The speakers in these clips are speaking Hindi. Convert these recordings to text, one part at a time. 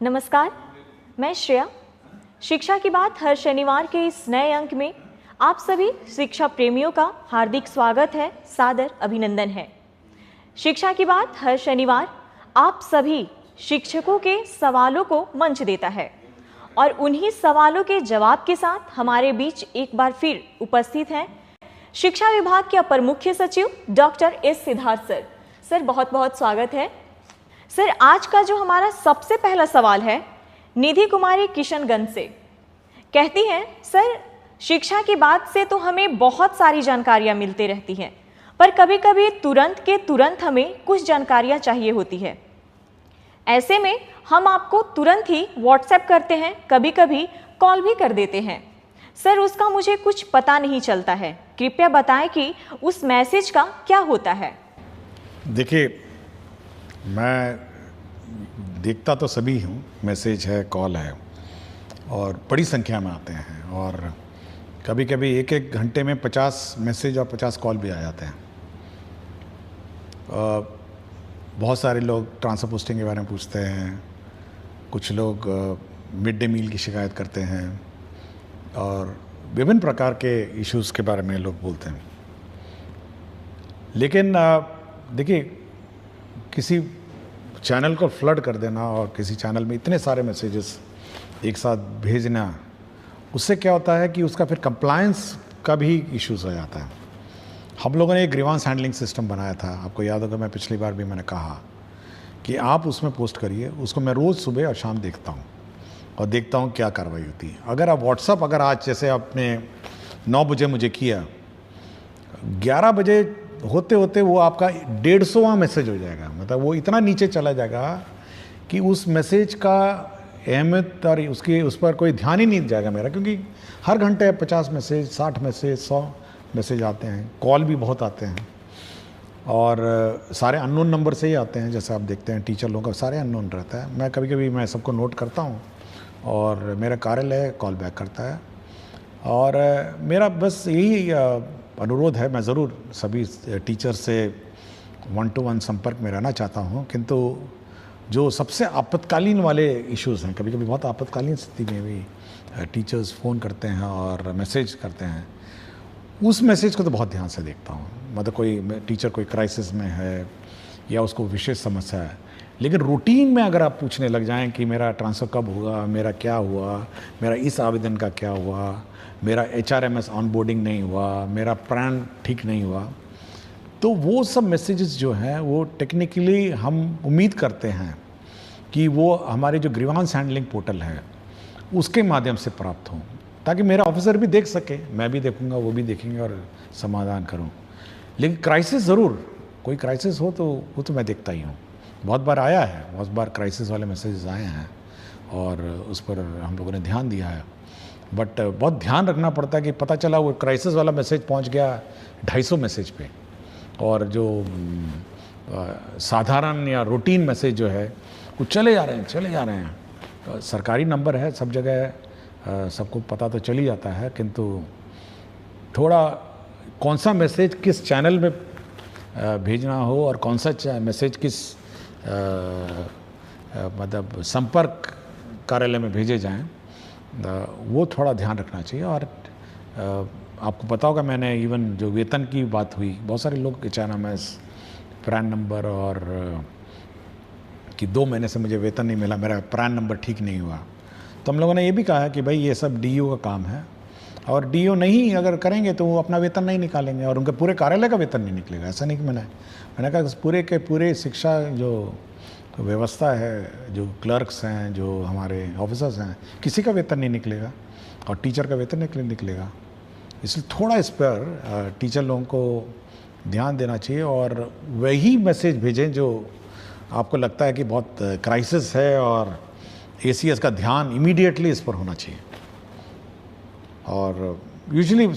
नमस्कार, मैं श्रेया। शिक्षा की बात हर शनिवार के इस नए अंक में आप सभी शिक्षा प्रेमियों का हार्दिक स्वागत है, सादर अभिनंदन है। शिक्षा की बात हर शनिवार आप सभी शिक्षकों के सवालों को मंच देता है और उन्हीं सवालों के जवाब के साथ हमारे बीच एक बार फिर उपस्थित हैं शिक्षा विभाग के अपर मुख्य सचिव doctor S Siddharth sir. Sir बहुत बहुत स्वागत है। सर आज का जो हमारा सबसे पहला सवाल है निधि कुमारी किशनगंज से, कहती हैं सर शिक्षा की बात से तो हमें बहुत सारी जानकारियां मिलती रहती हैं, पर कभी कभी तुरंत के तुरंत हमें कुछ जानकारियां चाहिए होती है। ऐसे में हम आपको तुरंत ही व्हाट्सएप करते हैं, कभी कभी कॉल भी कर देते हैं। सर उसका मुझे कुछ पता नहीं चलता है, कृपया बताएं कि उस मैसेज का क्या होता है। देखिए, मैं देखता तो सभी हूँ, मैसेज है, कॉल है और बड़ी संख्या में आते हैं और कभी कभी एक एक घंटे में 50 मैसेज और 50 कॉल भी आ जाते हैं। बहुत सारे लोग ट्रांसफर पोस्टिंग के बारे में पूछते हैं, कुछ लोग मिड डे मील की शिकायत करते हैं और विभिन्न प्रकार के इश्यूज़ के बारे में लोग बोलते हैं। लेकिन देखिए, किसी चैनल को फ्लड कर देना और किसी चैनल में इतने सारे मैसेजेस एक साथ भेजना, उससे क्या होता है कि उसका फिर कंप्लायंस का भी इश्यूज हो जाता है। हम लोगों ने एक ग्रीवांस हैंडलिंग सिस्टम बनाया था, आपको याद होगा, मैं पिछली बार भी मैंने कहा कि आप उसमें पोस्ट करिए, उसको मैं रोज़ सुबह और शाम देखता हूँ और देखता हूँ क्या कार्रवाई होती है। अगर आप व्हाट्सअप, अगर आज जैसे आपने 9 बजे मुझे किया, 11 बजे होते होते वो आपका 150वां मैसेज हो जाएगा, मतलब वो इतना नीचे चला जाएगा कि उस मैसेज का अहमियत और उस पर कोई ध्यान ही नहीं जाएगा मेरा, क्योंकि हर घंटे 50 मैसेज, 60 मैसेज, 100 मैसेज आते हैं, कॉल भी बहुत आते हैं और सारे अननोन नंबर से ही आते हैं। जैसे आप देखते हैं टीचर लोगों का सारे अननोन रहता है। मैं कभी कभी मैं सबको नोट करता हूँ और मेरा कार्यालय कॉल बैक करता है और मेरा बस यही अनुरोध है, मैं ज़रूर सभी टीचर से 1-to-1 संपर्क में रहना चाहता हूँ, किंतु जो सबसे आपातकालीन वाले इश्यूज़ हैं, कभी कभी बहुत आपातकालीन स्थिति में भी टीचर्स फ़ोन करते हैं और मैसेज करते हैं, उस मैसेज को तो बहुत ध्यान से देखता हूँ। मतलब कोई टीचर कोई क्राइसिस में है या उसको विशेष समस्या है। लेकिन रूटीन में अगर आप पूछने लग जाएं कि मेरा ट्रांसफ़र कब हुआ, मेरा क्या हुआ, मेरा इस आवेदन का क्या हुआ, मेरा HRMS ऑनबोर्डिंग नहीं हुआ, मेरा प्राण ठीक नहीं हुआ, तो वो सब मैसेजेस जो हैं वो टेक्निकली हम उम्मीद करते हैं कि वो हमारे जो ग्रीवांस हैंडलिंग पोर्टल है उसके माध्यम से प्राप्त हों, ताकि मेरा ऑफिसर भी देख सके, मैं भी देखूंगा, वो भी देखेंगे और समाधान करूं। लेकिन क्राइसिस ज़रूर, कोई क्राइसिस हो तो वो तो मैं देखता ही हूँ। बहुत बार आया है, बहुत बार क्राइसिस वाले मैसेजेस आए हैं और उस पर हम लोगों ने ध्यान दिया है। बट बहुत ध्यान रखना पड़ता है कि पता चला वो क्राइसिस वाला मैसेज पहुंच गया 250 मैसेज पे और जो साधारण या रूटीन मैसेज जो है वो चले जा रहे हैं। तो सरकारी नंबर है, सब जगह सबको पता तो चल ही जाता है, किंतु थोड़ा कौन सा मैसेज किस चैनल में भेजना हो और कौन सा मैसेज किस मतलब संपर्क कार्यालय में भेजे जाएं, वो थोड़ा ध्यान रखना चाहिए। और आपको पता होगा, मैंने इवन जो वेतन की बात हुई, बहुत सारे लोग HRMS, प्रान नंबर और कि 2 महीने से मुझे वेतन नहीं मिला, मेरा प्रान नंबर ठीक नहीं हुआ, तो हम लोगों ने ये भी कहा कि भाई ये सब DO का काम है और DO नहीं अगर करेंगे तो वो अपना वेतन नहीं निकालेंगे और उनके पूरे कार्यालय का वेतन नहीं निकलेगा। ऐसा नहीं कि मैंने कहा पूरे के पूरे शिक्षा जो व्यवस्था है, जो क्लर्क्स हैं, जो हमारे ऑफिसर्स हैं, किसी का वेतन नहीं निकलेगा और टीचर का वेतन निकलेगा। इसलिए थोड़ा इस पर टीचर लोगों को ध्यान देना चाहिए और वही मैसेज भेजें जो आपको लगता है कि बहुत क्राइसिस है और ACS का ध्यान इमीडिएटली इस पर होना चाहिए। और usually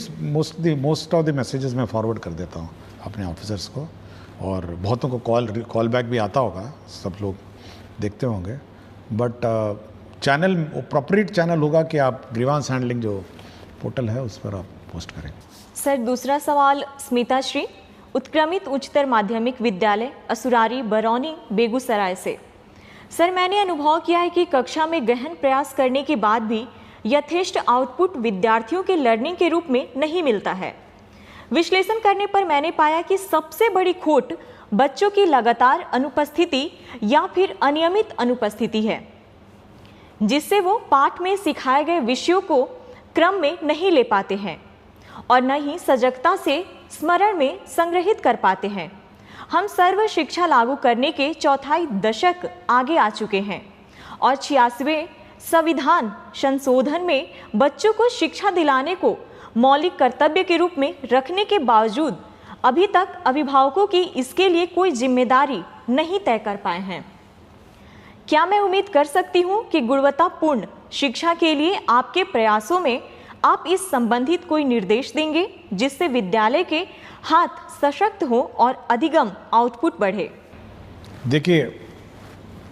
most of the messages मैं फॉरवर्ड कर देता हूँ अपने ऑफिसर्स को और बहुतों को कॉल बैक भी आता होगा, सब लोग देखते होंगे। बट चैनल प्रॉपरेट चैनल होगा कि आप ग्रीवांस हैंडलिंग जो पोर्टल है उस पर आप पोस्ट करें। सर दूसरा सवाल स्मिता श्री, उत्क्रमित उच्चतर माध्यमिक विद्यालय असुरारी बरौनी बेगूसराय से। सर, मैंने अनुभव किया है कि कक्षा में गहन प्रयास करने के बाद भी यथेष्ट आउटपुट विद्यार्थियों के लर्निंग के रूप में नहीं मिलता है। विश्लेषण करने पर मैंने पाया कि सबसे बड़ी खोट बच्चों की लगातार अनुपस्थिति या फिर अनियमित अनुपस्थिति है, जिससे वो पाठ में सिखाए गए विषयों को क्रम में नहीं ले पाते हैं और न ही सजगता से स्मरण में संग्रहित कर पाते हैं। हम सर्व शिक्षा लागू करने के चौथाई दशक आगे आ चुके हैं और 86वें संविधान संशोधन में बच्चों को शिक्षा दिलाने को मौलिक कर्तव्य के रूप में रखने के बावजूद अभी तक अभिभावकों की इसके लिए कोई जिम्मेदारी नहीं तय कर पाए हैं। क्या मैं उम्मीद कर सकती हूँ कि गुणवत्तापूर्ण शिक्षा के लिए आपके प्रयासों में आप इस संबंधित कोई निर्देश देंगे जिससे विद्यालय के हाथ सशक्त हो और अधिगम आउटपुट बढ़े? देखिए,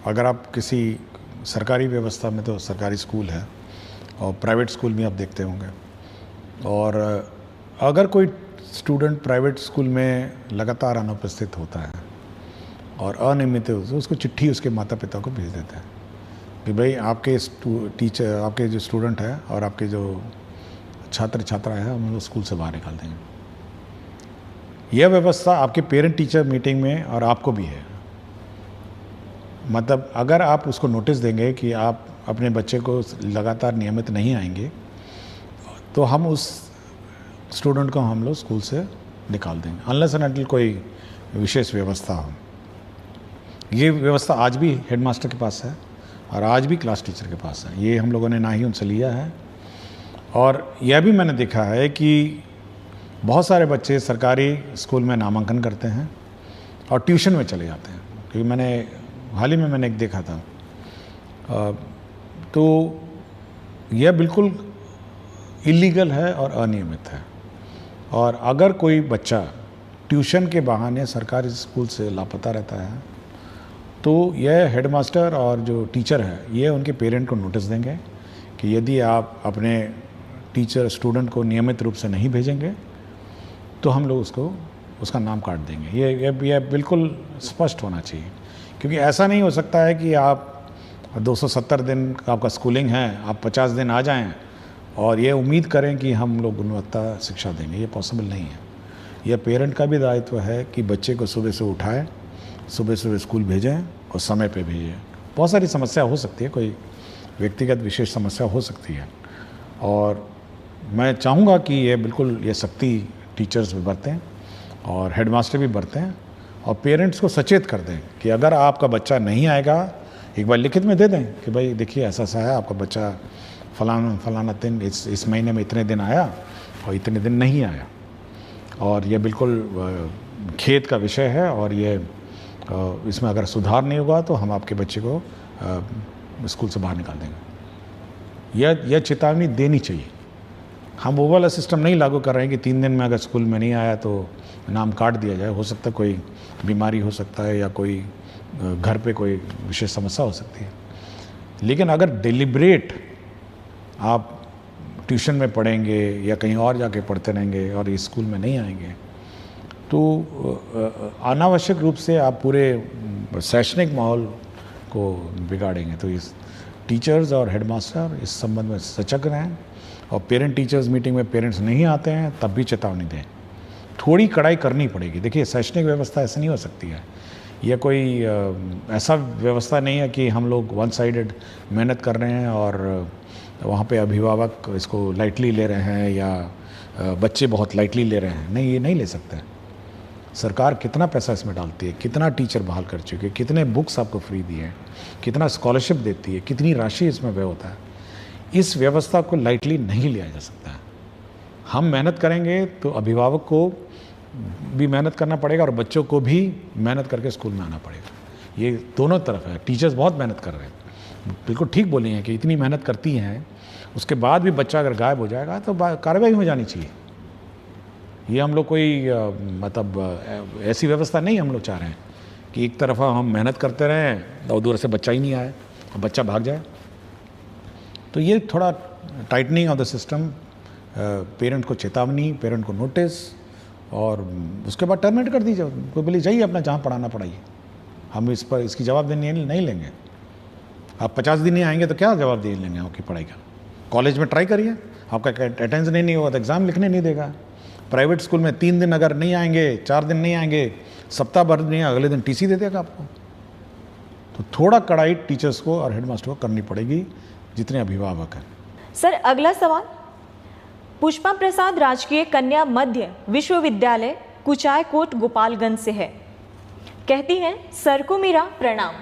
अगर आप किसी सरकारी व्यवस्था में, तो सरकारी स्कूल है और प्राइवेट स्कूल भी आप देखते होंगे, और अगर कोई स्टूडेंट प्राइवेट स्कूल में लगातार अनुपस्थित होता है और अनियमित है, तो उसको चिट्ठी उसके माता पिता को भेज देते हैं कि भाई आपके टीचर, आपके जो स्टूडेंट है और आपके जो छात्र छात्रा है, हम लोग स्कूल से बाहर निकाल देंगे। यह व्यवस्था आपके पेरेंट टीचर मीटिंग में और आपको भी है। मतलब अगर आप उसको नोटिस देंगे कि आप अपने बच्चे को लगातार नियमित नहीं आएंगे, तो हम उस स्टूडेंट को हम लोग स्कूल से निकाल देंगे, अनलेस एंड अनटिल कोई विशेष व्यवस्था हो। ये व्यवस्था आज भी हेडमास्टर के पास है और आज भी क्लास टीचर के पास है। ये हम लोगों ने ना ही उनसे लिया है। और यह भी मैंने देखा है कि बहुत सारे बच्चे सरकारी स्कूल में नामांकन करते हैं और ट्यूशन में चले जाते हैं। क्योंकि मैंने हाल ही में मैंने एक देखा था, तो यह बिल्कुल इलीगल है और अनियमित है। और अगर कोई बच्चा ट्यूशन के बहाने सरकारी स्कूल से लापता रहता है, तो यह हेडमास्टर और जो टीचर है, ये उनके पेरेंट को नोटिस देंगे कि यदि आप अपने टीचर स्टूडेंट को नियमित रूप से नहीं भेजेंगे तो हम लोग उसका नाम काट देंगे। ये बिल्कुल स्पष्ट होना चाहिए, क्योंकि ऐसा नहीं हो सकता है कि आप 270 दिन का आपका स्कूलिंग है, आप 50 दिन आ जाएं और ये उम्मीद करें कि हम लोग गुणवत्ता शिक्षा देंगे। ये पॉसिबल नहीं है। यह पेरेंट का भी दायित्व है कि बच्चे को सुबह से उठाएं, सुबह सुबह स्कूल भेजें और समय पे भेजें। बहुत सारी समस्या हो सकती है, कोई व्यक्तिगत विशेष समस्या हो सकती है, और मैं चाहूँगा कि ये बिल्कुल ये सख्ती टीचर्स भी बरतें और हेडमास्टर भी बरतें और पेरेंट्स को सचेत कर दें कि अगर आपका बच्चा नहीं आएगा, एक बार लिखित में दे दें कि भाई देखिए ऐसा सा है, आपका बच्चा फलाना दिन इस महीने में इतने दिन आया और इतने दिन नहीं आया, और ये बिल्कुल खेद का विषय है, और ये इसमें अगर सुधार नहीं होगा तो हम आपके बच्चे को स्कूल से बाहर निकाल देंगे। यह चेतावनी देनी चाहिए। हम वो वाला सिस्टम नहीं लागू कर रहे हैं कि 3 दिन में अगर स्कूल में नहीं आया तो नाम काट दिया जाए। हो सकता है कोई बीमारी हो सकता है या कोई घर पे कोई विशेष समस्या हो सकती है, लेकिन अगर डिलिब्रेट आप ट्यूशन में पढ़ेंगे या कहीं और जाके पढ़ते रहेंगे और इस स्कूल में नहीं आएंगे, तो अनावश्यक रूप से आप पूरे शैक्षणिक माहौल को बिगाड़ेंगे। तो इस टीचर्स और हेडमास्टर इस संबंध में सजग रहें, और पेरेंट टीचर्स मीटिंग में पेरेंट्स नहीं आते हैं तब भी चेतावनी दें। थोड़ी कड़ाई करनी पड़ेगी। देखिए, शैक्षणिक व्यवस्था ऐसे नहीं हो सकती है। यह कोई ऐसा व्यवस्था नहीं है कि हम लोग वन साइडेड मेहनत कर रहे हैं और वहाँ पे अभिभावक इसको लाइटली ले रहे हैं या बच्चे बहुत लाइटली ले रहे हैं। नहीं, ये नहीं ले सकते। सरकार कितना पैसा इसमें डालती है, कितना टीचर बहाल कर चुके हैं, कितने बुक्स आपको फ्री दिए हैं, कितना स्कॉलरशिप देती है, कितनी राशि इसमें व्यय होता है। इस व्यवस्था को लाइटली नहीं लिया जा सकता है। हम मेहनत करेंगे तो अभिभावक को भी मेहनत करना पड़ेगा और बच्चों को भी मेहनत करके स्कूल में आना पड़ेगा। ये दोनों तरफ है। टीचर्स बहुत मेहनत कर रहे हैं, बिल्कुल ठीक बोली हैं कि इतनी मेहनत करती हैं, उसके बाद भी बच्चा अगर गायब हो जाएगा तो कार्रवाई हो जानी चाहिए। ये हम लोग कोई मतलब ऐसी व्यवस्था नहीं हम लोग चाह रहे हैं कि एक तरफा हम मेहनत करते रहें और दूर से बच्चा ही नहीं आए और बच्चा भाग जाए। तो ये थोड़ा tightening of the system, parent को चेतावनी, पेरेंट को नोटिस, और उसके बाद टर्मिनेट कर दीजिए। कोई बोले जाइए अपना जहाँ पढ़ाना पढ़ाइए, हम इस पर इसकी जवाबदेही नहीं लेंगे। आप 50 दिन नहीं आएंगे तो क्या जवाब दे लेंगे आपकी पढ़ाई का। कॉलेज में ट्राई करिए, आपका अटेंडेंस नहीं होगा तो एग्ज़ाम लिखने नहीं देगा। प्राइवेट स्कूल में 3 दिन अगर नहीं आएंगे, 4 दिन नहीं आएंगे, सप्ताह भर नहीं, अगले दिन टीसी दे देगा आपको। तो थोड़ा कड़ाई टीचर्स को और हेडमास्टर को करनी पड़ेगी, जितने अभिभावक हैं। सर अगला सवाल पुष्पा प्रसाद राजकीय कन्या मध्य विश्वविद्यालय कुचायकोट गोपालगंज से है। कहती हैं सर को मेरा प्रणाम।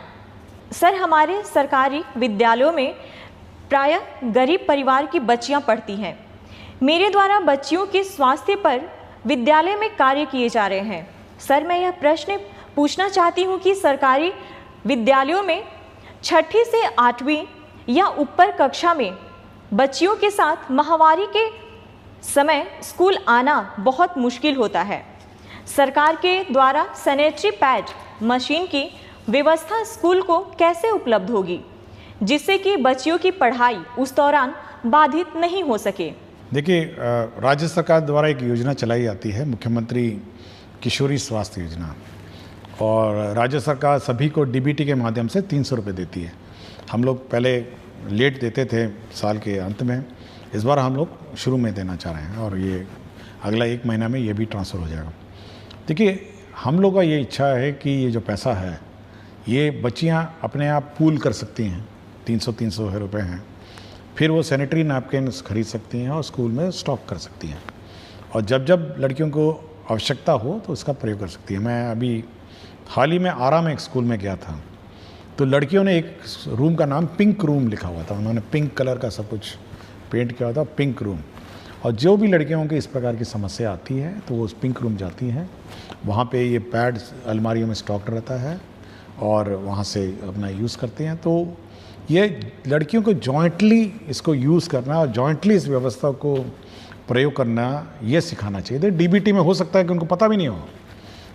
सर हमारे सरकारी विद्यालयों में प्रायः गरीब परिवार की बच्चियां पढ़ती हैं। मेरे द्वारा बच्चियों के स्वास्थ्य पर विद्यालय में कार्य किए जा रहे हैं। सर मैं यह प्रश्न पूछना चाहती हूँ कि सरकारी विद्यालयों में 6ठी से 8वीं या ऊपर कक्षा में बच्चियों के साथ माहवारी के समय स्कूल आना बहुत मुश्किल होता है। सरकार के द्वारा सैनिटरी पैड मशीन की व्यवस्था स्कूल को कैसे उपलब्ध होगी जिससे कि बच्चियों की पढ़ाई उस दौरान बाधित नहीं हो सके। देखिए, राज्य सरकार द्वारा एक योजना चलाई जाती है, मुख्यमंत्री किशोरी स्वास्थ्य योजना, और राज्य सरकार सभी को डीबीटी के माध्यम से 300 रुपये देती है। हम लोग पहले लेट देते थे साल के अंत में, इस बार हम लोग शुरू में देना चाह रहे हैं और ये अगला 1 महीना में ये भी ट्रांसफ़र हो जाएगा। देखिए, हम लोग का ये इच्छा है कि ये जो पैसा है ये बच्चियां अपने आप पूल कर सकती हैं, 300 रुपये हैं, फिर वो सैनिटरी नैपकिन खरीद सकती हैं और स्कूल में स्टॉक कर सकती हैं, और जब जब लड़कियों को आवश्यकता हो तो उसका प्रयोग कर सकती है। मैं अभी हाल ही में आरा में एक स्कूल में गया था, तो लड़कियों ने एक रूम का नाम पिंक रूम लिखा हुआ था, उन्होंने पिंक कलर का सब कुछ पेंट किया हुआ था, पिंक रूम। और जो भी लड़कियों की इस प्रकार की समस्या आती है तो वो उस पिंक रूम जाती हैं, वहाँ पे ये पैड अलमारियों में स्टॉक रहता है और वहाँ से अपना यूज़ करते हैं। तो ये लड़कियों को जॉइंटली इसको यूज़ करना और जॉइंटली इस व्यवस्था को प्रयोग करना ये सिखाना चाहिए। तो डीबीटी में हो सकता है कि उनको पता भी नहीं हो,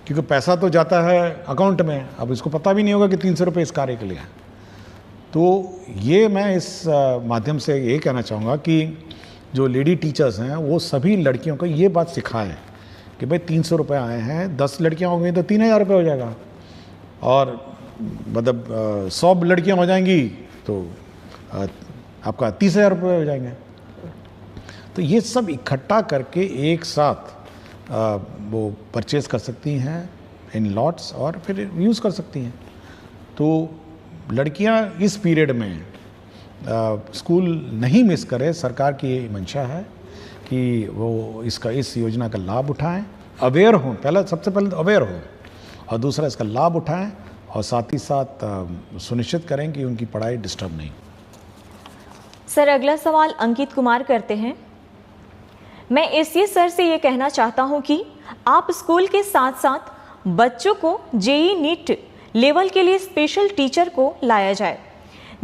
क्योंकि पैसा तो जाता है अकाउंट में, अब इसको पता भी नहीं होगा कि 300 रुपये इस कार्य के लिए। तो ये मैं इस माध्यम से ये कहना चाहूँगा कि जो लेडी टीचर्स हैं वो सभी लड़कियों को ये बात सिखाएं कि भाई 300 रुपये आए हैं, 10 लड़कियाँ हो गई तो 3000 रुपये हो जाएगा, और मतलब 100 लड़कियाँ हो जाएंगी तो आपका 30,000 रुपये हो जाएंगे। तो ये सब इकट्ठा करके एक साथ वो परचेज़ कर सकती हैं इन लॉट्स और फिर यूज़ कर सकती हैं। तो लड़कियां इस पीरियड में स्कूल नहीं मिस करें, सरकार की ये मंशा है कि वो इस योजना का लाभ उठाएं, अवेयर हों, सबसे पहले तो अवेयर हों, और दूसरा इसका लाभ उठाएं, और साथ ही साथ सुनिश्चित करें कि उनकी पढ़ाई डिस्टर्ब नहीं। सर अगला सवाल अंकित कुमार करते हैं। मैं एसीएस सर से ये कहना चाहता हूँ कि आप स्कूल के साथ साथ बच्चों को जेईई नीट लेवल के लिए स्पेशल टीचर को लाया जाए,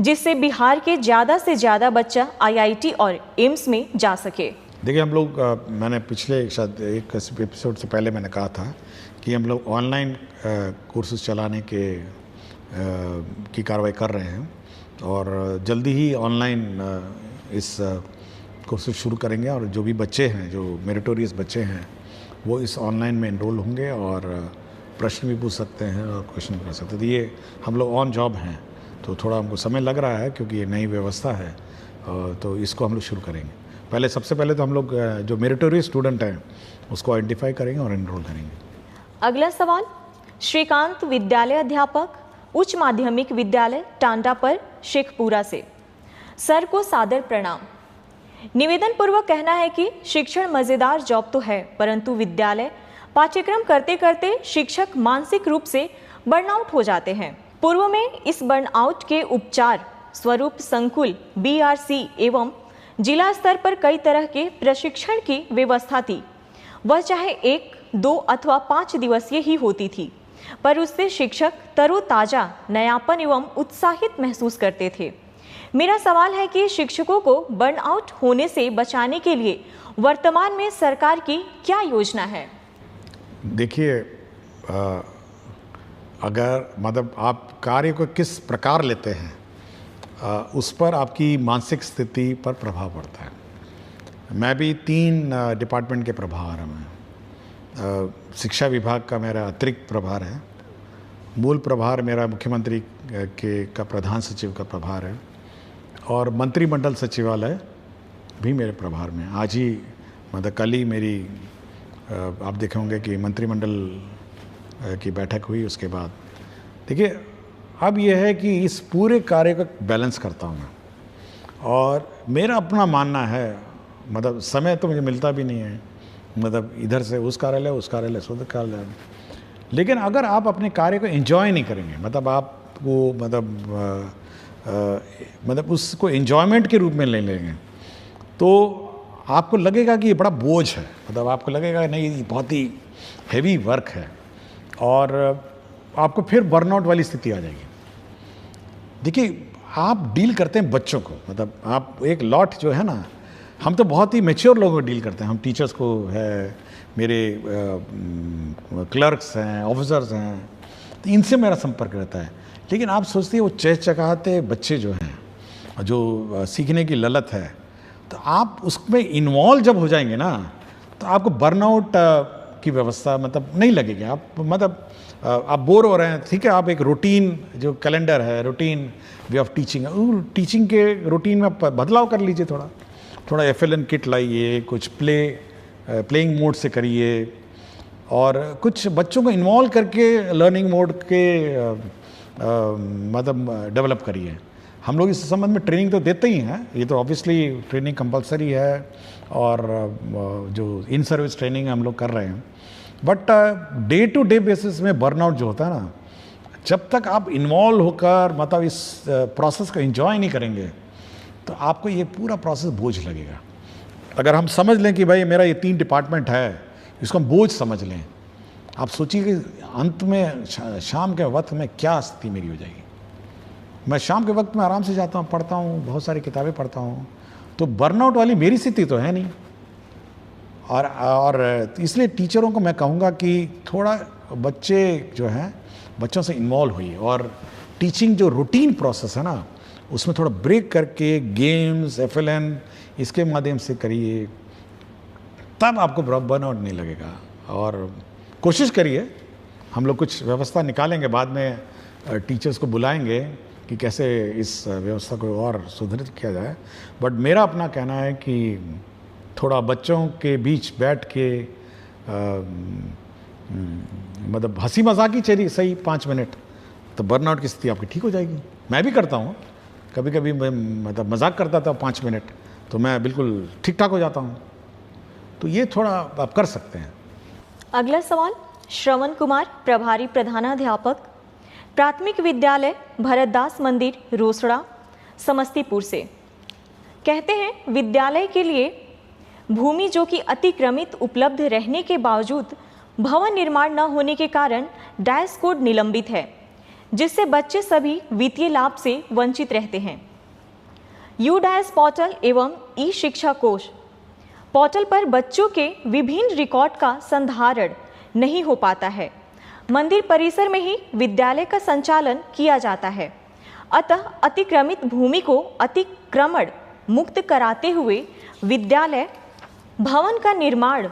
जिससे बिहार के ज़्यादा से ज़्यादा बच्चा आईआईटी और एम्स में जा सके। देखिए, हम लोग मैंने पिछले शायद एक एपिसोड से पहले मैंने कहा था कि हम लोग ऑनलाइन कोर्सेज चलाने की कार्रवाई कर रहे हैं, और जल्दी ही ऑनलाइन इस कोर्सेज शुरू करेंगे, और जो भी बच्चे हैं, जो मेरिटोरियस बच्चे हैं, वो इस ऑनलाइन में एनरोल होंगे और प्रश्न भी पूछ सकते हैं और क्वेश्चन भी कर सकते हैं। तो ये हम लोग ऑन जॉब हैं, तो थोड़ा हमको समय लग रहा है क्योंकि ये नई व्यवस्था है, तो इसको हम लोग शुरू करेंगे। पहले सबसे पहले तो हम लोग जो मेरिटोरियस स्टूडेंट हैं उसको आइडेंटिफाई करेंगे और एनरोल करेंगे। अगला सवाल श्रीकांत विद्यालय अध्यापक उच्च माध्यमिक विद्यालय टांडा पर शेखपुरा से। सर को सादर प्रणाम। निवेदन पूर्वक कहना है कि शिक्षण मज़ेदार जॉब तो है, परंतु विद्यालय पाठ्यक्रम करते करते शिक्षक मानसिक रूप से बर्नआउट हो जाते हैं। पूर्व में इस बर्नआउट के उपचार स्वरूप संकुल, बीआरसी एवं जिला स्तर पर कई तरह के प्रशिक्षण की व्यवस्था थी। वह चाहे 1, 2 अथवा 5 दिवसीय ही होती थी, पर उससे शिक्षक तरोताजा, नयापन एवं उत्साहित महसूस करते थे। मेरा सवाल है कि शिक्षकों को बर्नआउट होने से बचाने के लिए वर्तमान में सरकार की क्या योजना है? देखिए, अगर मतलब आप कार्य को किस प्रकार लेते हैं उस पर आपकी मानसिक स्थिति पर प्रभाव पड़ता है। मैं भी 3 डिपार्टमेंट के प्रभार में, शिक्षा विभाग का मेरा अतिरिक्त प्रभार है, मूल प्रभार मेरा मुख्यमंत्री के का प्रधान सचिव का प्रभार है और मंत्रिमंडल सचिवालय भी मेरे प्रभार में। आज ही मतलब कल ही मेरी आप देखे होंगे कि मंत्रिमंडल की बैठक हुई। उसके बाद देखिए अब यह है कि इस पूरे कार्य का बैलेंस करता हूँ मैं, और मेरा अपना मानना है, मतलब समय तो मुझे मिलता भी नहीं है, मतलब इधर से उस कार्यालय से उधर कार्यालय, लेकिन अगर आप अपने कार्य को एंजॉय नहीं करेंगे, मतलब आपको मतलब उसको एंजॉयमेंट के रूप में ले लेंगे, तो आपको लगेगा कि ये बड़ा बोझ है, मतलब आपको लगेगा नहीं ये बहुत ही हैवी वर्क है, और आपको फिर बर्नआउट वाली स्थिति आ जाएगी। देखिए आप डील करते हैं बच्चों को, मतलब आप एक लॉट जो है ना, हम तो बहुत ही मैच्योर लोगों को डील करते हैं, हम टीचर्स को है, मेरे क्लर्क्स हैं, ऑफिसर्स हैं, तो इनसे मेरा संपर्क रहता है। लेकिन आप सोचते हैं वो चहचहाते बच्चे जो हैं, जो सीखने की ललत है, तो आप उसमें इन्वॉल्व जब हो जाएंगे ना, तो आपको बर्नआउट की व्यवस्था मतलब नहीं लगेगी। आप मतलब आप बोर हो रहे हैं, ठीक है, आप एक रूटीन जो कैलेंडर है, रूटीन वे ऑफ टीचिंग है, टीचिंग के रूटीन में बदलाव कर लीजिए, थोड़ा FLN किट लाइए, कुछ प्लेइंग मोड से करिए, और कुछ बच्चों को इन्वॉल्व करके लर्निंग मोड के मतलब डेवलप करिए। हम लोग इस संबंध में ट्रेनिंग तो देते ही हैं, ये तो ऑब्वियसली ट्रेनिंग कंपलसरी है, और जो इन सर्विस ट्रेनिंग हम लोग कर रहे हैं, but day to day basis में बर्नआउट जो होता है ना, जब तक आप इन्वॉल्व होकर मतलब इस प्रोसेस को एंजॉय नहीं करेंगे, तो आपको ये पूरा प्रोसेस बोझ लगेगा। अगर हम समझ लें कि भाई मेरा ये 3 डिपार्टमेंट है, इसको हम बोझ समझ लें, आप सोचिए कि अंत में शाम के वक्त में क्या स्थिति मेरी हो जाएगी। मैं शाम के वक्त में आराम से जाता हूँ, पढ़ता हूँ, बहुत सारी किताबें पढ़ता हूँ, तो बर्नआउट वाली मेरी स्थिति तो है नहीं। और इसलिए टीचरों को मैं कहूँगा कि थोड़ा बच्चे जो हैं, बच्चों से इन्वॉल्व होइए, और टीचिंग जो रूटीन प्रोसेस है ना, उसमें थोड़ा ब्रेक करके गेम्स, FLN इसके माध्यम से करिए, तब आपको बर्नआउट नहीं लगेगा। और कोशिश करिए, हम लोग कुछ व्यवस्था निकालेंगे, बाद में टीचर्स को बुलाएंगे कि कैसे इस व्यवस्था को और सुदृढ़ किया जाए, बट मेरा अपना कहना है कि थोड़ा बच्चों के बीच बैठ के मतलब हंसी मजाक ही चलिए सही 5 मिनट, तो बर्नआउट की स्थिति आपकी ठीक हो जाएगी। मैं भी करता हूँ, कभी कभी मैं मतलब मजाक करता था 5 मिनट, तो मैं बिल्कुल ठीक ठाक हो जाता हूँ। तो ये थोड़ा आप कर सकते हैं। अगला सवाल श्रवण कुमार, प्रभारी प्रधानाध्यापक, प्राथमिक विद्यालय भरतदास मंदिर, रोसड़ा, समस्तीपुर से। कहते हैं विद्यालय के लिए भूमि जो कि अतिक्रमित उपलब्ध रहने के बावजूद भवन निर्माण न होने के कारण डायस कोड निलंबित है, जिससे बच्चे सभी वित्तीय लाभ से वंचित रहते हैं। UDAS पोर्टल एवं ई-शिक्षा कोष पोर्टल पर बच्चों के विभिन्न रिकॉर्ड का संधारण नहीं हो पाता है। मंदिर परिसर में ही विद्यालय का संचालन किया जाता है, अतः अतिक्रमित भूमि को अतिक्रमण मुक्त कराते हुए विद्यालय भवन का निर्माण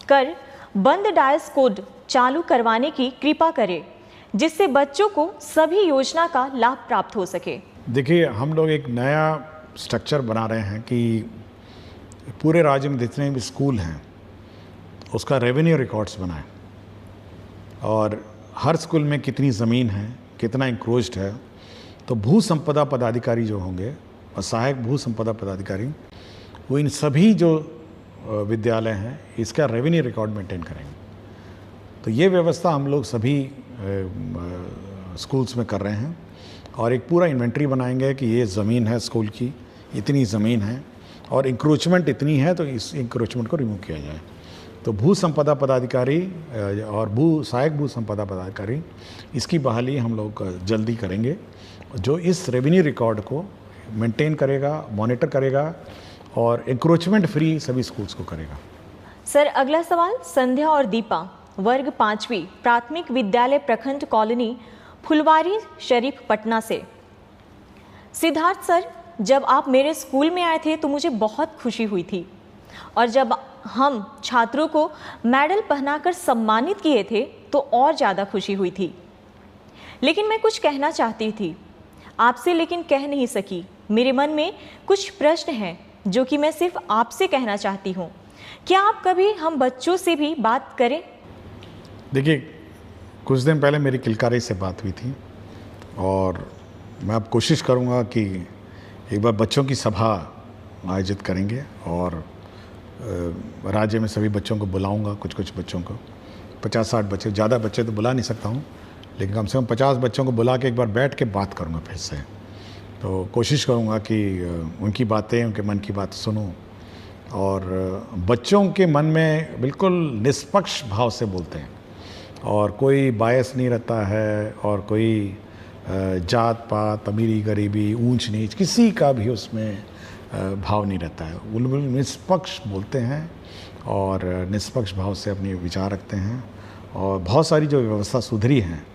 कर बंद डायस कोड चालू करवाने की कृपा करें, जिससे बच्चों को सभी योजना का लाभ प्राप्त हो सके। देखिए हम लोग एक नया स्ट्रक्चर बना रहे हैं कि पूरे राज्य में जितने भी स्कूल हैं उसका रेवेन्यू रिकॉर्ड्स बनाएं, और हर स्कूल में कितनी ज़मीन है, कितना इंक्रोच्ड है, तो भू संपदा पदाधिकारी जो होंगे और सहायक भू संपदा पदाधिकारी वो इन सभी जो विद्यालय हैं इसका रेवेन्यू रिकॉर्ड मेंटेन करेंगे। तो ये व्यवस्था हम लोग सभी स्कूल्स में कर रहे हैं, और एक पूरा इन्वेंट्री बनाएंगे कि ये ज़मीन है स्कूल की, इतनी ज़मीन है और इंक्रोचमेंट इतनी है, तो इस इंक्रोचमेंट को रिमूव किया जाए। तो भू संपदा पदाधिकारी और सहायक भू संपदा पदाधिकारी इसकी बहाली हम लोग जल्दी करेंगे, जो इस रेवेन्यू रिकॉर्ड को मेंटेन करेगा, मॉनिटर करेगा और इंक्रोचमेंट फ्री सभी स्कूल्स को करेगा। सर अगला सवाल संध्या और दीपा, वर्ग 5वीं, प्राथमिक विद्यालय प्रखंड कॉलोनी, फुलवारी शरीफ, पटना से। सिद्धार्थ सर, जब आप मेरे स्कूल में आए थे तो मुझे बहुत खुशी हुई थी, और जब हम छात्रों को मेडल पहनाकर सम्मानित किए थे तो और ज़्यादा खुशी हुई थी। लेकिन मैं कुछ कहना चाहती थी आपसे, लेकिन कह नहीं सकी। मेरे मन में कुछ प्रश्न हैं जो कि मैं सिर्फ आपसे कहना चाहती हूँ। क्या आप कभी हम बच्चों से भी बात करें? देखिए, कुछ दिन पहले मेरी किलकारी से बात हुई थी और मैं अब कोशिश करूँगा कि एक बार बच्चों की सभा आयोजित करेंगे और राज्य में सभी बच्चों को बुलाऊंगा, कुछ कुछ बच्चों को, 50-60 बच्चे, ज़्यादा बच्चे तो बुला नहीं सकता हूँ, लेकिन कम से कम 50 बच्चों को बुला के एक बार बैठ के बात करूँगा फिर से। तो कोशिश करूँगा कि उनकी बातें, उनके मन की बात सुनूं और बच्चों के मन में बिल्कुल निष्पक्ष भाव से बोलते हैं और कोई बायस नहीं रहता है और कोई जात पात, अमीरी गरीबी, ऊंच नीच, किसी का भी उसमें भाव नहीं रहता है। वो निष्पक्ष बोलते हैं और निष्पक्ष भाव से अपने विचार रखते हैं और बहुत सारी जो व्यवस्था सुधरी हैं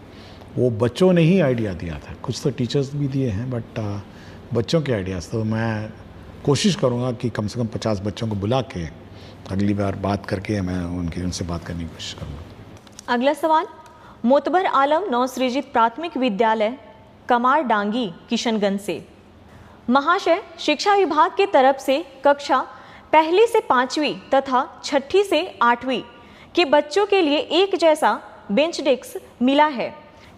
वो बच्चों ने ही आइडिया दिया था। कुछ तो टीचर्स भी दिए हैं बट बच्चों के आइडियाज़। तो मैं कोशिश करूँगा कि कम से कम 50 बच्चों को बुला के अगली बार बात करके मैं उनसे बात करने की कोशिश करूँगा। अगला सवाल मोतबर आलम नवसृजित प्राथमिक विद्यालय कमार डांगी किशनगंज से। महाशय, शिक्षा विभाग के तरफ से कक्षा 1 से 5वीं तथा 6ठी से 8वीं के बच्चों के लिए एक जैसा बेंच डेस्क मिला है।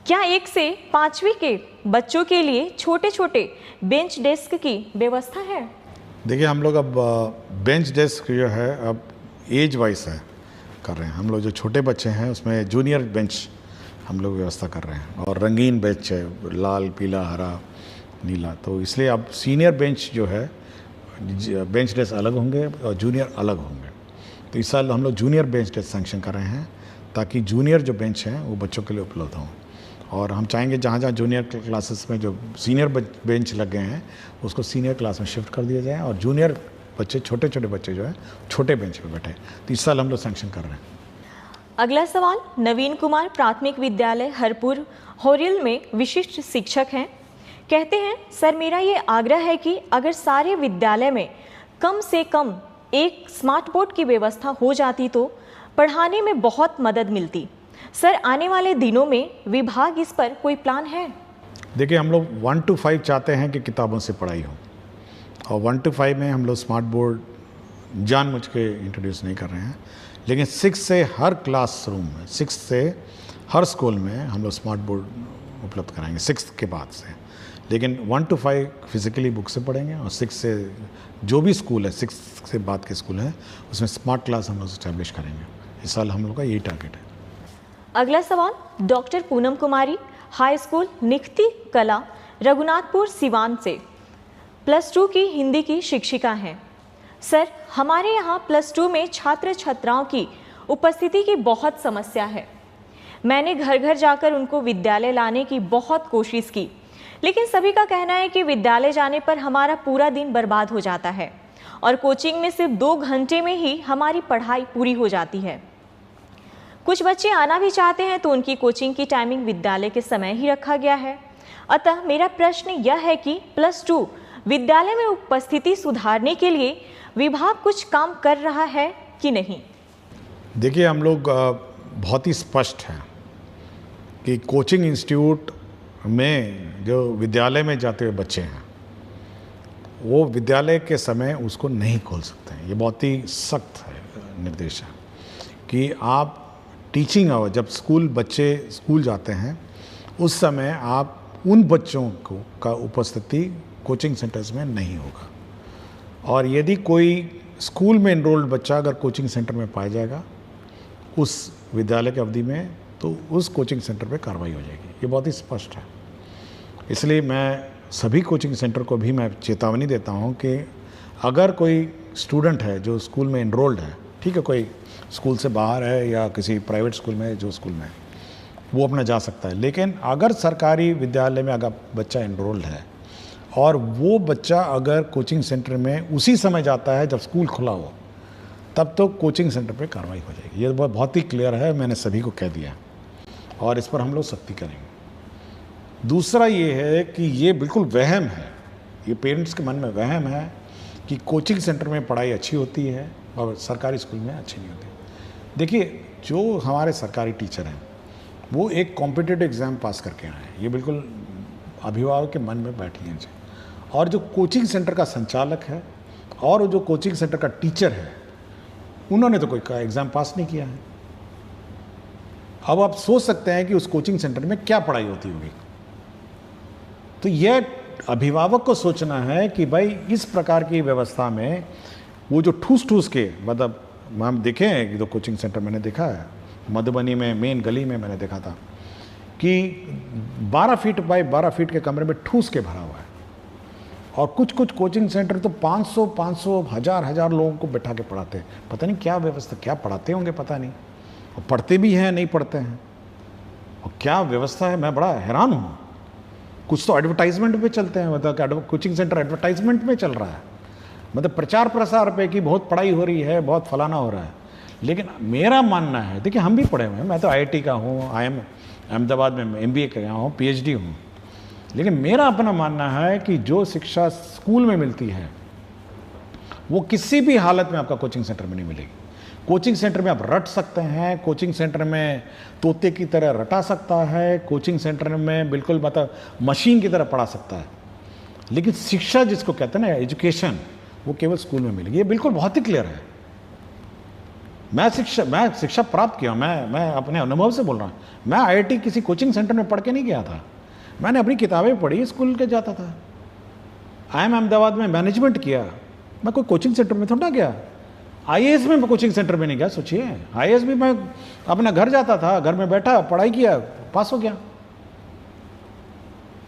क्या 1 से 5वीं के बच्चों के लिए छोटे छोटे बेंच डेस्क की व्यवस्था है? देखिए, हम लोग अब बेंच डेस्क जो है अब एज वाइज है कर रहे हैं। हम लोग जो छोटे बच्चे हैं उसमें जूनियर बेंच हम लोग व्यवस्था कर रहे हैं और रंगीन बेंच है, लाल, पीला, हरा, नीला। तो इसलिए अब सीनियर बेंच जो है, बेंच डेस्क अलग होंगे और जूनियर अलग होंगे। तो इस साल हम लोग जूनियर बेंच डेस्क सैंक्शन कर रहे हैं ताकि जूनियर जो बेंच हैं वो बच्चों के लिए उपलब्ध हों। और हम चाहेंगे जहाँ जहाँ जूनियर क्लासेस में जो सीनियर बेंच लग गए हैं उसको सीनियर क्लास में शिफ्ट कर दिया जाए और जूनियर बच्चे, छोटे छोटे बच्चे जो है छोटे बेंच पे बैठे। तो इस साल हम लोग सैंक्शन कर रहे हैं। अगला सवाल नवीन कुमार प्राथमिक विद्यालय हरपुर होरिल में विशिष्ट शिक्षक हैं। कहते हैं, सर मेरा ये आग्रह है कि अगर सारे विद्यालय में कम से कम एक स्मार्ट बोर्ड की व्यवस्था हो जाती तो पढ़ाने में बहुत मदद मिलती। सर, आने वाले दिनों में विभाग इस पर कोई प्लान है? देखिए, हम लोग 1 to 5 चाहते हैं कि किताबों से पढ़ाई हो और 1 to 5 में हम लोग स्मार्ट बोर्ड जानबूझ के इंट्रोड्यूस नहीं कर रहे हैं, लेकिन 6 से हर क्लासरूम में, 6 से हर स्कूल में हम लोग स्मार्ट बोर्ड उपलब्ध कराएंगे 6 के बाद से। लेकिन 1 to 5 फिजिकली बुक से पढ़ेंगे और 6 से जो भी स्कूल है, 6 से बाद के स्कूल हैं उसमें स्मार्ट क्लास हम लोग इस्टेब्लिश करेंगे। इस साल हम लोग का यही टारगेट है। अगला सवाल डॉक्टर पूनम कुमारी हाई स्कूल निखती कला रघुनाथपुर सिवान से +2 की हिंदी की शिक्षिका हैं। सर, हमारे यहाँ +2 में छात्र छात्राओं की उपस्थिति की बहुत समस्या है। मैंने घर घर जाकर उनको विद्यालय लाने की बहुत कोशिश की, लेकिन सभी का कहना है कि विद्यालय जाने पर हमारा पूरा दिन बर्बाद हो जाता है और कोचिंग में सिर्फ 2 घंटे में ही हमारी पढ़ाई पूरी हो जाती है। कुछ बच्चे आना भी चाहते हैं तो उनकी कोचिंग की टाइमिंग विद्यालय के समय ही रखा गया है। अतः मेरा प्रश्न यह है कि +2 विद्यालय में उपस्थिति सुधारने के लिए विभाग कुछ काम कर रहा है कि नहीं? देखिए, हम लोग बहुत ही स्पष्ट हैं कि कोचिंग इंस्टीट्यूट में जो विद्यालय में जाते हुए बच्चे हैं वो विद्यालय के समय उसको नहीं खोल सकते हैं। ये बहुत ही सख्त है निर्देश है कि आप टीचिंग आवर, जब बच्चे स्कूल जाते हैं उस समय आप उन बच्चों का उपस्थिति कोचिंग सेंटर्स में नहीं होगा। और यदि कोई स्कूल में इनरोल्ड बच्चा अगर कोचिंग सेंटर में पाया जाएगा उस विद्यालय की अवधि में, तो उस कोचिंग सेंटर पे कार्रवाई हो जाएगी। ये बहुत ही स्पष्ट है। इसलिए मैं सभी कोचिंग सेंटर को भी मैं चेतावनी देता हूँ कि अगर कोई स्टूडेंट है जो स्कूल में इनरोल्ड है, ठीक है, कोई स्कूल से बाहर है या किसी प्राइवेट स्कूल में जो स्कूल में है, वो अपना जा सकता है। लेकिन अगर सरकारी विद्यालय में अगर बच्चा इनरोल्ड है और वो बच्चा अगर कोचिंग सेंटर में उसी समय जाता है जब स्कूल खुला हो, तब तो कोचिंग सेंटर पे कार्रवाई हो जाएगी। ये बहुत ही क्लियर है, मैंने सभी को कह दिया और इस पर हम लोग सख्ती करेंगे। दूसरा ये है कि ये बिल्कुल वहम है, ये पेरेंट्स के मन में वहम है कि कोचिंग सेंटर में पढ़ाई अच्छी होती है और सरकारी स्कूल में अच्छी नहीं होती। देखिए, जो हमारे सरकारी टीचर हैं वो एक कॉम्पिटिटिव एग्ज़ाम पास करके आए हैं, ये बिल्कुल अभिभावक के मन में बैठ लेना चाहिए। और जो कोचिंग सेंटर का संचालक है और जो कोचिंग सेंटर का टीचर है, उन्होंने तो कोई एग्ज़ाम पास नहीं किया है। अब आप सोच सकते हैं कि उस कोचिंग सेंटर में क्या पढ़ाई होती होगी। तो यह अभिभावक को सोचना है कि भाई इस प्रकार की व्यवस्था में वो जो ठूस के, मतलब हम देखे हैं कि तो कोचिंग सेंटर मैंने देखा है मधुबनी में, मेन गली में मैंने देखा था कि 12 फीट बाय 12 फीट के कमरे में ठूस के भरा हुआ है। और कुछ कोचिंग सेंटर तो 500 हजार लोगों को बैठा के पढ़ाते हैं। पता नहीं क्या व्यवस्था, क्या पढ़ाते होंगे पता नहीं, और पढ़ते भी हैं नहीं पढ़ते हैं, और क्या व्यवस्था है, मैं बड़ा हैरान हूँ। कुछ तो एडवर्टाइजमेंट पे चलते हैं, मतलब कोचिंग सेंटर एडवर्टाइजमेंट में चल रहा है, मतलब प्रचार प्रसार पे कि बहुत पढ़ाई हो रही है, बहुत फलाना हो रहा है। लेकिन मेरा मानना है, देखिए हम भी पढ़े हुए हैं, मैं तो IIT का हूँ, IIM अहमदाबाद में MBA का हूँ, PhD हूँ। लेकिन मेरा अपना मानना है कि जो शिक्षा स्कूल में मिलती है वो किसी भी हालत में आपका कोचिंग सेंटर में नहीं मिलेगी। कोचिंग सेंटर में आप रट सकते हैं, कोचिंग सेंटर में तोते की तरह रटा सकता है, कोचिंग सेंटर में बिल्कुल मतलब मशीन की तरह पढ़ा सकता है, लेकिन शिक्षा जिसको कहते हैं ना, एजुकेशन, वो केवल स्कूल में मिलेगी। ये बिल्कुल बहुत ही क्लियर है। मैं शिक्षा प्राप्त किया, मैं अपने अनुभव से बोल रहा हूँ। मैं IIT किसी कोचिंग सेंटर में पढ़ के नहीं गया था, मैंने अपनी किताबें पढ़ी, स्कूल के जाता था। IIM अहमदाबाद में मैनेजमेंट किया, मैं कोई कोचिंग सेंटर में थोड़ा गया। IAS में मैं कोचिंग सेंटर में नहीं गया, सोचिए। IAS भी मैं अपना घर जाता था, घर में बैठा पढ़ाई किया, पास हो गया।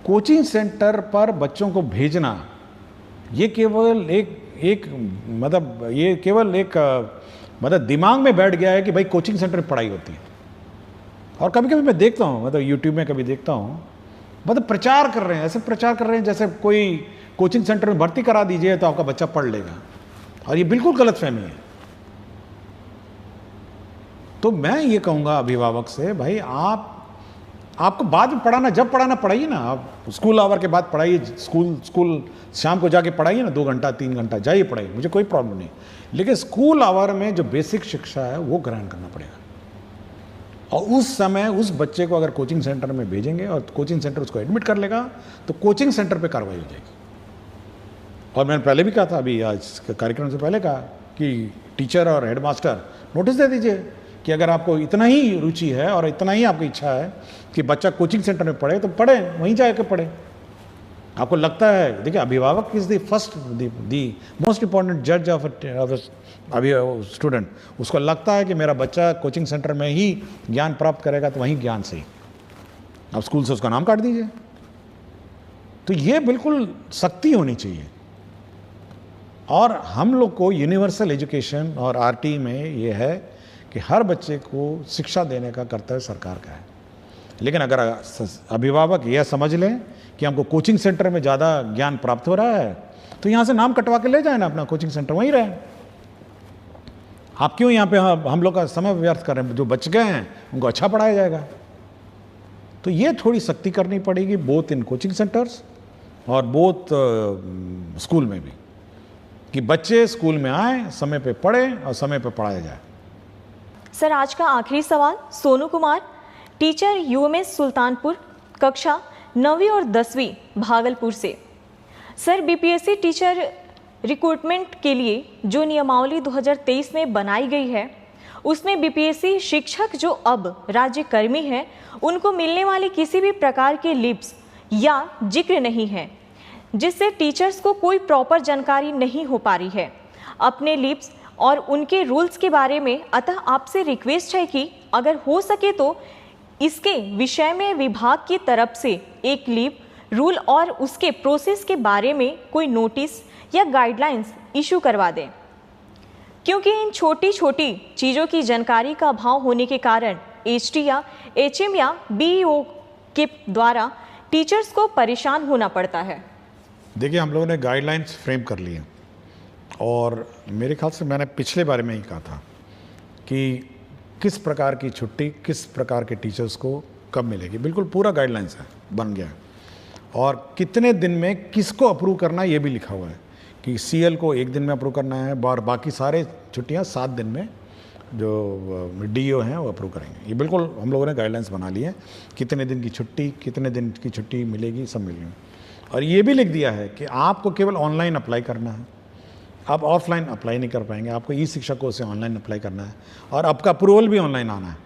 कोचिंग सेंटर पर बच्चों को भेजना ये केवल एक मतलब दिमाग में बैठ गया है कि भाई कोचिंग सेंटर में पढ़ाई होती है। और कभी कभी मैं देखता हूँ, मतलब यूट्यूब में कभी देखता हूँ, मतलब प्रचार कर रहे हैं, ऐसे प्रचार कर रहे हैं जैसे कोई कोचिंग सेंटर में भर्ती करा दीजिए तो आपका बच्चा पढ़ लेगा, और ये बिल्कुल गलतफहमी है। तो मैं ये कहूँगा अभिभावक से, भाई आपको बाद में पढ़ाना, जब पढ़ाना पढ़ाइए ना, आप स्कूल आवर के बाद पढ़ाइए, स्कूल शाम को जाके पढ़ाइए ना, 2 घंटा 3 घंटा जाइए पढ़ाइए, मुझे कोई प्रॉब्लम नहीं। लेकिन स्कूल आवर में जो बेसिक शिक्षा है वो ग्रहण करना पड़ेगा। और उस समय उस बच्चे को अगर कोचिंग सेंटर में भेजेंगे और कोचिंग सेंटर उसको एडमिट कर लेगा तो कोचिंग सेंटर पे कार्रवाई हो जाएगी। और मैंने पहले भी कहा था, अभी आज कार्यक्रम से पहले कहा कि टीचर और हेडमास्टर नोटिस दे दीजिए कि अगर आपको इतना ही रुचि है और इतना ही आपकी इच्छा है कि बच्चा कोचिंग सेंटर में पढ़े तो पढ़े, वहीं जाकर पढ़े। आपको लगता है, देखिए अभिभावक इज द मोस्ट इंपॉर्टेंट जज ऑफ स्टूडेंट। उसको लगता है कि मेरा बच्चा कोचिंग सेंटर में ही ज्ञान प्राप्त करेगा तो वहीं ज्ञान सही, अब स्कूल से उसका नाम काट दीजिए। तो ये बिल्कुल सख्ती होनी चाहिए। और हम लोग को यूनिवर्सल एजुकेशन और RT में ये है कि हर बच्चे को शिक्षा देने का कर्तव्य सरकार का है। लेकिन अगर अभिभावक यह समझ लें कि हमको कोचिंग सेंटर में ज़्यादा ज्ञान प्राप्त हो रहा है तो यहाँ से नाम कटवा के ले जाए ना, अपना कोचिंग सेंटर वहीं रहे। आप क्यों यहाँ पे हम लोग का समय व्यर्थ कर रहे हैं? जो बच गए हैं उनको अच्छा पढ़ाया जाएगा। तो ये थोड़ी सख्ती करनी पड़ेगी, बोथ इन कोचिंग सेंटर्स और बोथ स्कूल में भी, कि बच्चे स्कूल में आए, समय पे पढ़े और समय पे पढ़ाया जाए। सर, आज का आखिरी सवाल सोनू कुमार, टीचर UMS सुल्तानपुर, कक्षा 9वीं और 10वीं भागलपुर से। सर, BPSC टीचर रिक्रूटमेंट के लिए जो नियमावली 2023 में बनाई गई है उसमें BPSC शिक्षक जो अब राज्यकर्मी हैं उनको मिलने वाली किसी भी प्रकार के लीव्स या जिक्र नहीं है, जिससे टीचर्स को कोई प्रॉपर जानकारी नहीं हो पा रही है अपने लीव्स और उनके रूल्स के बारे में। अतः आपसे रिक्वेस्ट है कि अगर हो सके तो इसके विषय में विभाग की तरफ से एक लीव रूल और उसके प्रोसेस के बारे में कोई नोटिस या गाइडलाइंस इशू करवा दें, क्योंकि इन छोटी छोटी चीज़ों की जानकारी का अभाव होने के कारण HT या HM या BEO के द्वारा टीचर्स को परेशान होना पड़ता है। देखिए, हम लोगों ने गाइडलाइंस फ्रेम कर लिए और मेरे ख्याल से मैंने पिछले बारे में ही कहा था कि किस प्रकार की छुट्टी किस प्रकार के टीचर्स को कब मिलेगी। बिल्कुल पूरा गाइडलाइंस है, बन गया है। और कितने दिन में किसको अप्रूव करना है ये भी लिखा हुआ है कि CL को 1 दिन में अप्रूव करना है और बाकी सारे छुट्टियां 7 दिन में जो डीओ हैं वो अप्रूव करेंगे। ये बिल्कुल हम लोगों ने गाइडलाइंस बना ली है, कितने दिन की छुट्टी, कितने दिन की छुट्टी मिलेगी, सब मिलेगी। और ये भी लिख दिया है कि आपको केवल ऑनलाइन अप्लाई करना है, आप ऑफलाइन अप्लाई नहीं कर पाएंगे, आपको ई शिक्षा कोर्स से ऑनलाइन अप्लाई करना है और आपका अप्रूवल भी ऑनलाइन आना है।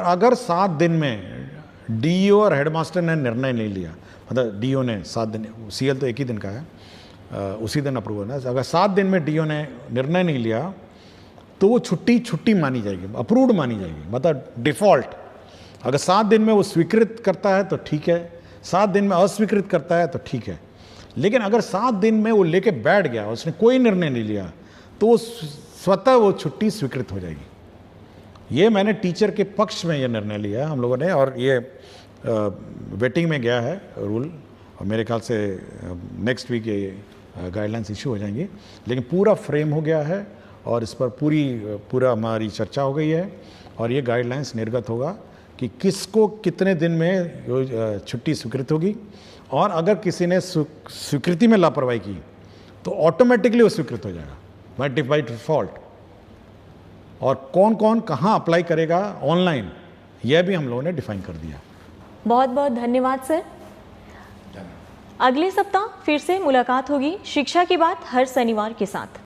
अगर 7 दिन में डीओ और हेडमास्टर ने निर्णय नहीं लिया, मतलब डीओ ने 7 दिन, सीएल तो एक ही दिन का है, उसी दिन अप्रूवल है, अगर 7 दिन में डीओ ने निर्णय नहीं लिया तो वो छुट्टी मानी जाएगी, अप्रूव्ड मानी जाएगी, मतलब डिफ़ॉल्ट। अगर 7 दिन में वो स्वीकृत करता है तो ठीक है, 7 दिन में अस्वीकृत करता है तो ठीक है। लेकिन अगर 7 दिन में वो लेके बैठ गया, उसने कोई निर्णय नहीं लिया, तो स्वतः वो छुट्टी स्वीकृत हो जाएगी। ये मैंने टीचर के पक्ष में ये निर्णय लिया है हम लोगों ने, और ये वेटिंग में गया है रूल, और मेरे ख्याल से नेक्स्ट वीक ये गाइडलाइंस इशू हो जाएंगी। लेकिन पूरा फ्रेम हो गया है और इस पर पूरा हमारी चर्चा हो गई है, और ये गाइडलाइंस निर्गत होगा कि किसको कितने दिन में छुट्टी स्वीकृत होगी, और अगर किसी ने स्वीकृति में लापरवाही की तो ऑटोमेटिकली वो स्वीकृत हो जाएगा बाय डिफॉल्ट। और कौन कौन कहाँ अप्लाई करेगा ऑनलाइन, यह भी हम लोगों ने डिफाइन कर दिया। बहुत बहुत धन्यवाद सर। अगले सप्ताह फिर से मुलाकात होगी शिक्षा की बात हर शनिवार के साथ।